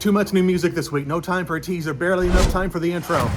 Too much new music this week. No time for a teaser. Barely enough time for the intro.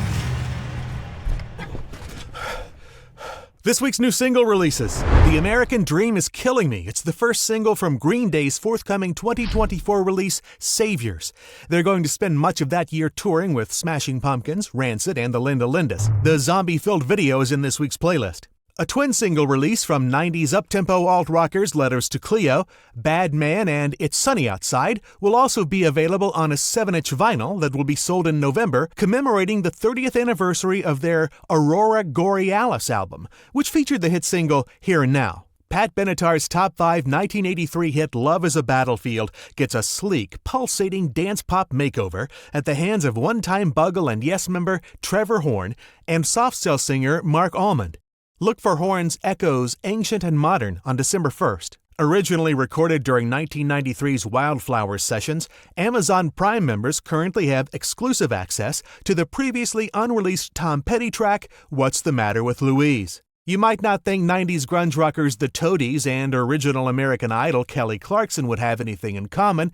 This week's new single releases. The American Dream is killing me. It's the first single from Green Day's forthcoming 2024 release, Saviors. They're going to spend much of that year touring with Smashing Pumpkins, Rancid, and the Linda Lindas. The zombie-filled video is in this week's playlist. A twin single release from 90s up-tempo alt-rockers Letters to Cleo, Bad Man, and It's Sunny Outside will also be available on a 7-inch vinyl that will be sold in November, commemorating the 30th anniversary of their Aurora Borealis album, which featured the hit single Here and Now. Pat Benatar's top 5 1983 hit Love is a Battlefield gets a sleek, pulsating dance pop makeover at the hands of one-time Bugle and Yes member Trevor Horn and Soft Cell singer Mark Almond. Look for Horn's Echoes Ancient and Modern on December 1st. Originally recorded during 1993's Wildflowers sessions, Amazon Prime members currently have exclusive access to the previously unreleased Tom Petty track, What's the Matter with Louise. You might not think 90s grunge rockers the Toadies and original American Idol Kelly Clarkson would have anything in common,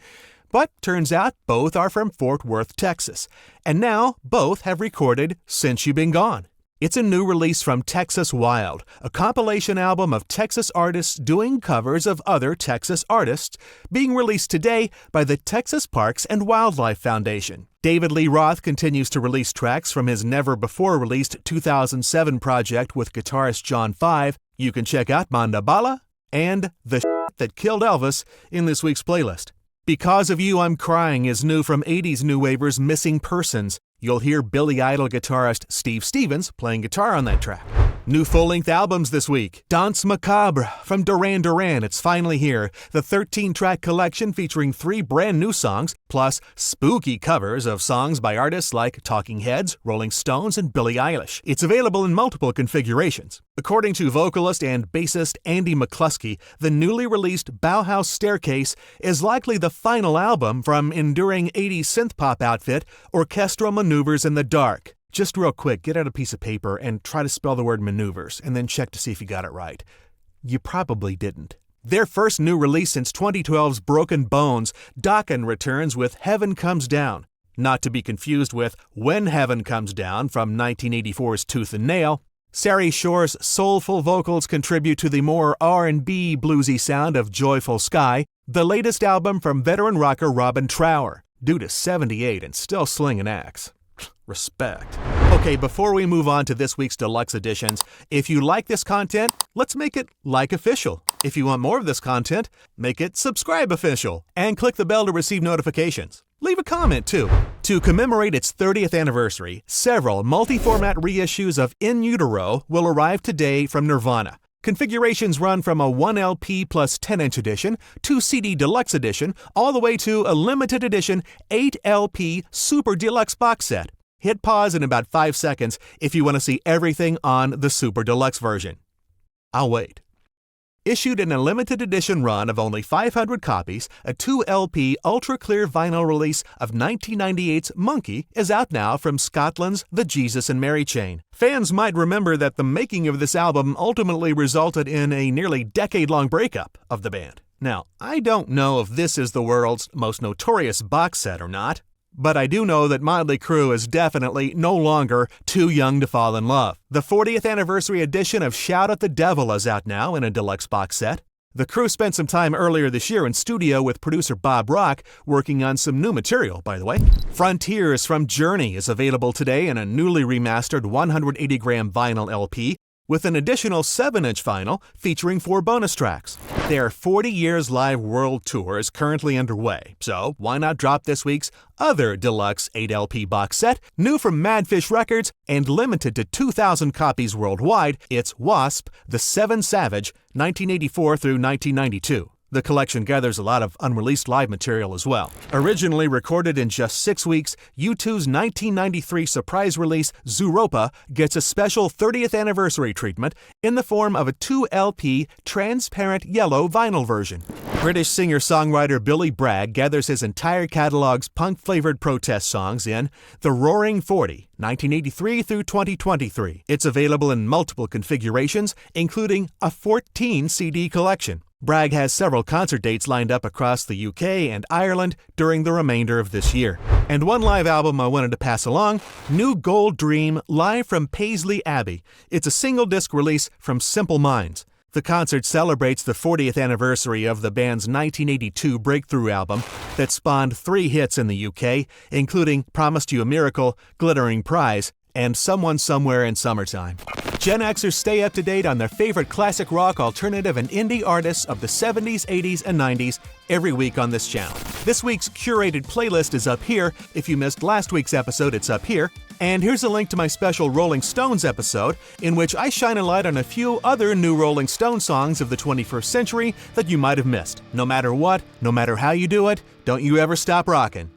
but turns out both are from Fort Worth, Texas. And now both have recorded Since You Been Gone. It's a new release from Texas Wild, a compilation album of Texas artists doing covers of other Texas artists, being released today by the Texas Parks and Wildlife Foundation. David Lee Roth continues to release tracks from his never-before-released 2007 project with guitarist John Five. You can check out Manda Bala and The Shit That Killed Elvis in this week's playlist. Because of You I'm Crying is new from 80s new wavers Missing Persons. You'll hear Billy Idol guitarist Steve Stevens playing guitar on that track. New full-length albums this week. Danse Macabre from Duran Duran, it's finally here. The 13-track collection featuring 3 brand new songs, plus spooky covers of songs by artists like Talking Heads, Rolling Stones, and Billie Eilish. It's available in multiple configurations. According to vocalist and bassist Andy McCluskey, the newly released Bauhaus Staircase is likely the final album from enduring 80s synth-pop outfit Orchestral Maneuvers in the Dark. Just real quick, get out a piece of paper and try to spell the word maneuvers, and then check to see if you got it right. You probably didn't. Their first new release since 2012's Broken Bones, Dokken returns with Heaven Comes Down. Not to be confused with When Heaven Comes Down from 1984's Tooth and Nail. Sari Shore's soulful vocals contribute to the more R&B bluesy sound of Joyful Sky, the latest album from veteran rocker Robin Trower. Dude is 78 and still slinging axe. Respect. Okay, before we move on to this week's deluxe editions, if you like this content, let's make it like official. If you want more of this content, make it subscribe official and click the bell to receive notifications. Leave a comment too. To commemorate its 30th anniversary, several multi-format reissues of In Utero will arrive today from Nirvana. Configurations run from a 1LP plus 10-inch edition, 2CD deluxe edition, all the way to a limited edition 8LP super deluxe box set. Hit pause in about 5 seconds if you want to see everything on the super deluxe version. I'll wait. Issued in a limited edition run of only 500 copies, a 2LP ultra-clear vinyl release of 1998's Monkey is out now from Scotland's The Jesus and Mary Chain. Fans might remember that the making of this album ultimately resulted in a nearly decade-long breakup of the band. Now, I don't know if this is the world's most notorious box set or not, but I do know that Motley Crue is definitely no longer too young to fall in love. The 40th anniversary edition of Shout at the Devil is out now in a deluxe box set. The Crue spent some time earlier this year in studio with producer Bob Rock, working on some new material, by the way. Frontiers from Journey is available today in a newly remastered 180-gram vinyl LP, with an additional 7-inch vinyl featuring 4 bonus tracks. Their 40 Years Live World Tour is currently underway, so why not drop this week's other deluxe 8LP box set, new from Madfish Records and limited to 2,000 copies worldwide. It's WASP, The Seven Savage, 1984 through 1992. The collection gathers a lot of unreleased live material as well. Originally recorded in just 6 weeks, U2's 1993 surprise release, Zooropa, gets a special 30th anniversary treatment in the form of a 2LP transparent yellow vinyl version. British singer-songwriter Billy Bragg gathers his entire catalog's punk-flavored protest songs in The Roaring 40, 1983 through 2023. It's available in multiple configurations, including a 14-CD collection. Bragg has several concert dates lined up across the UK and Ireland during the remainder of this year. And one live album I wanted to pass along, New Gold Dream live from Paisley Abbey. It's a single disc release from Simple Minds. The concert celebrates the 40th anniversary of the band's 1982 breakthrough album that spawned 3 hits in the UK, including Promised You a Miracle, Glittering Prize, and Someone Somewhere in Summertime. Gen-Xers stay up to date on their favorite classic rock, alternative, and indie artists of the 70s, 80s, and 90s every week on this channel. This week's curated playlist is up here. If you missed last week's episode, it's up here. And here's a link to my special Rolling Stones episode, in which I shine a light on a few other new Rolling Stone songs of the 21st century that you might have missed. No matter what, no matter how you do it, don't you ever stop rocking.